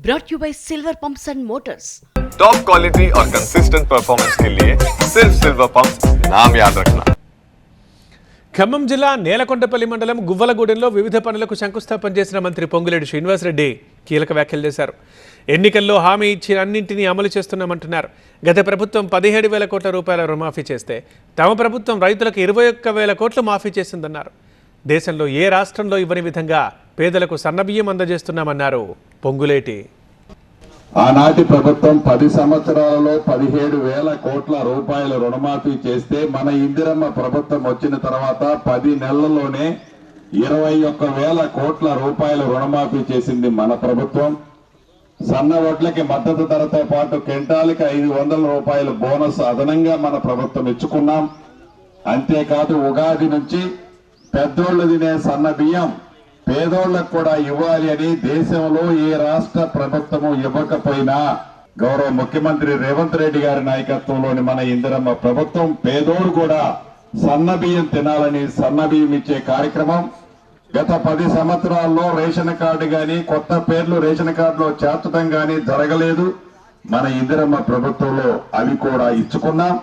brought you by Silver Pumps and Motors. Top quality और consistent performance के लिए सिर्फ सिल्वर पंप्स नाम याद रखना। ఖమ్మం జిల్లా నేలకొండపల్లి మండలం గువ్వలగూడెంలో వివిధ పనులకు శంకుస్థాపన చేసిన మంత్రి పొంగులేటి శ్రీనివాసరెడ్డి కీలక వ్యాఖ్యలు చేశారు. ఎన్నికల్లో హామీ ఇచ్చిన అన్నింటినీ అమలు చేస్తున్నామంటున్నారు. గత ప్రభుత్వం 17,000 కోట్ల రూపాయల రుణమాఫీ చేస్తే తమ ప్రభుత్వం రైతులకు 21,000 కోట్లు మాఫీ చేసిందన్నారు. దేశంలో ఏ రాష్ట్రంలో ఇవ్వని విధంగా పేదలకు సన్నబియ్యం అందజేస్తున్నామన్నారు పొంగులేటి. ఆనాటి ప్రభుత్వం 10 సంవత్సరాలలో 17,000 కోట్ల రూపాయల రుణమాఫీ చేస్తే మన ఇందిరమ్మ ప్రభుత్వం వచ్చిన తర్వాత 10 నెలల్లోనే 21,000 కోట్ల రూపాయల రుణమాఫీ చేసింది మన ప్రభుత్వం. సన్న వడ్లకి మద్దతు ధరతో పాటు క్వింటాల్కి 500 రూపాయల బోనస్ అదనంగా మన ప్రభుత్వం ఇచ్చుకున్నాం. అంతేకాదు ఉగాది నుంచి పెద్దోళ్లు తినే సన్న బియ్యం పేదోళ్లకు కూడా ఇవ్వాలి అని దేశంలో ఏ రాష్ట్ర ప్రభుత్వము ఇవ్వకపోయినా గౌరవ ముఖ్యమంత్రి రేవంత్ రెడ్డి గారి నాయకత్వంలోని మన ఇందిరమ్మ ప్రభుత్వం పేదోడు కూడా సన్న బియ్యం తినాలని సన్న బియ్యం ఇచ్చే కార్యక్రమం గత 10 సంవత్సరాల్లో రేషన్ కార్డు గాని కొత్త పేర్లు రేషన్ కార్డులో చేర్చడం గాని జరగలేదు. మన ఇందిరమ్మ ప్రభుత్వంలో అవి కూడా ఇచ్చుకున్నాం.